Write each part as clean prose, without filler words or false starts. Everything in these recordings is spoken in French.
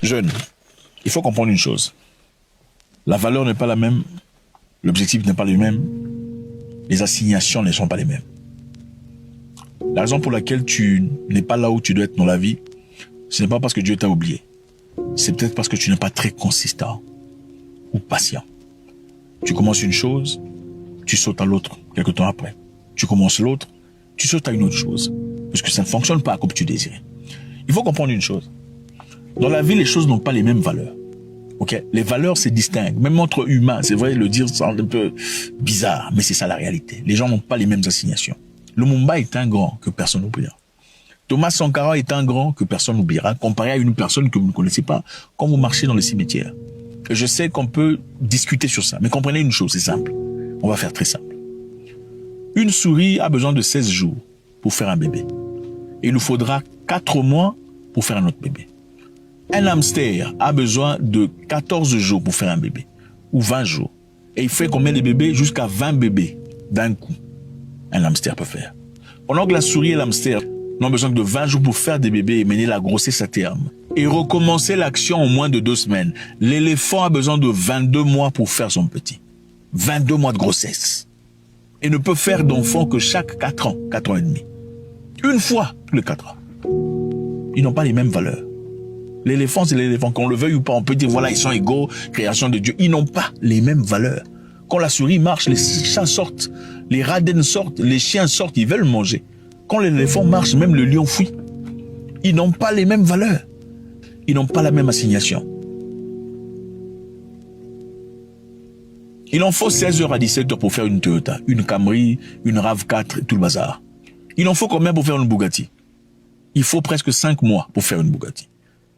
Jeune, il faut comprendre une chose. La valeur n'est pas la même, l'objectif n'est pas le même, les assignations ne sont pas les mêmes. La raison pour laquelle tu n'es pas là où tu dois être dans la vie, ce n'est pas parce que Dieu t'a oublié. C'est peut-être parce que tu n'es pas très consistant ou patient. Tu commences une chose, tu sautes à l'autre quelque temps après. Tu commences l'autre, tu sautes à une autre chose. Parce que ça ne fonctionne pas comme tu désirais. Il faut comprendre une chose. Dans la vie, les choses n'ont pas les mêmes valeurs. Ok? Les valeurs se distinguent. Même entre humains, c'est vrai, le dire semble un peu bizarre, mais c'est ça la réalité. Les gens n'ont pas les mêmes assignations. Lumumba est un grand que personne n'oubliera. Thomas Sankara est un grand que personne n'oubliera, comparé à une personne que vous ne connaissez pas quand vous marchez dans les cimetières. Et je sais qu'on peut discuter sur ça, mais comprenez une chose, c'est simple. On va faire très simple. Une souris a besoin de 16 jours pour faire un bébé. Et il nous faudra 4 mois pour faire un autre bébé. Un hamster a besoin de 14 jours pour faire un bébé, ou 20 jours. Et il fait combien de bébés? Jusqu'à 20 bébés d'un coup. Un hamster peut faire. Pendant que la souris et l'hamster n'ont besoin que de 20 jours pour faire des bébés et mener la grossesse à terme. Et recommencer l'action en moins de 2 semaines. L'éléphant a besoin de 22 mois pour faire son petit. 22 mois de grossesse. Et ne peut faire d'enfant que chaque 4 ans, 4 ans et demi. Une fois tous les 4 ans. Ils n'ont pas les mêmes valeurs. L'éléphant, c'est l'éléphant. Qu'on le veuille ou pas, on peut dire, voilà, ils sont égaux, création de Dieu. Ils n'ont pas les mêmes valeurs. Quand la souris marche, les chats sortent, les radins sortent, les chiens sortent, ils veulent manger. Quand l'éléphant marche, même le lion fuit. Ils n'ont pas les mêmes valeurs. Ils n'ont pas la même assignation. Il en faut 16 heures à 17 heures pour faire une Toyota, une Camry, une RAV4 et tout le bazar. Il en faut combien pour faire une Bugatti? Il faut presque 5 mois pour faire une Bugatti.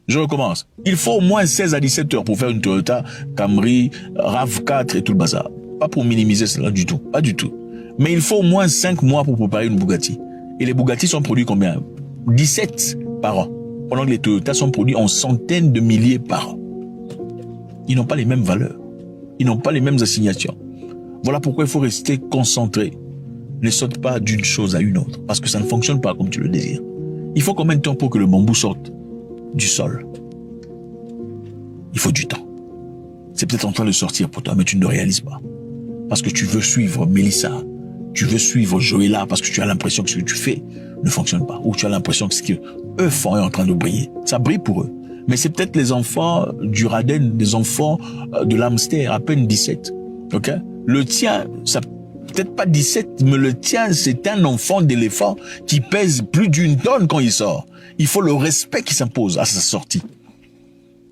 Je recommence. Il faut au moins 16 à 17 heures pour faire une Toyota, Camry, RAV4 et tout le bazar. Pas pour minimiser cela du tout, pas du tout. Mais il faut au moins 5 mois pour préparer une Bugatti. Et les Bugatti sont produits combien? 17 par an. Pendant que les Toyota sont produits en centaines de milliers par an. Ils n'ont pas les mêmes valeurs. Ils n'ont pas les mêmes assignations. Voilà pourquoi il faut rester concentré. Ne saute pas d'une chose à une autre, parce que ça ne fonctionne pas comme tu le désires. Il faut combien de temps pour que le bambou sorte du sol? Il faut du temps. C'est peut-être en train de sortir pour toi, mais tu ne le réalises pas. Parce que tu veux suivre Mélissa, tu veux suivre Joëlla, parce que tu as l'impression que ce que tu fais ne fonctionne pas, ou tu as l'impression que ce qu'eux font est en train de briller. Ça brille pour eux. Mais c'est peut-être les enfants du radin, des enfants de l'hamster, à peine 17. Ok? Le tien, ça peut-être pas 17, mais le tien, c'est un enfant d'éléphant qui pèse plus d'1 tonne quand il sort. Il faut le respect qui s'impose à sa sortie.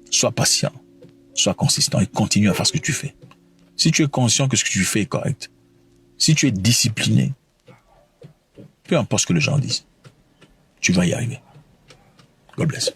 Sois patient, sois consistant et continue à faire ce que tu fais. Si tu es conscient que ce que tu fais est correct, si tu es discipliné, peu importe ce que les gens disent, tu vas y arriver. God bless.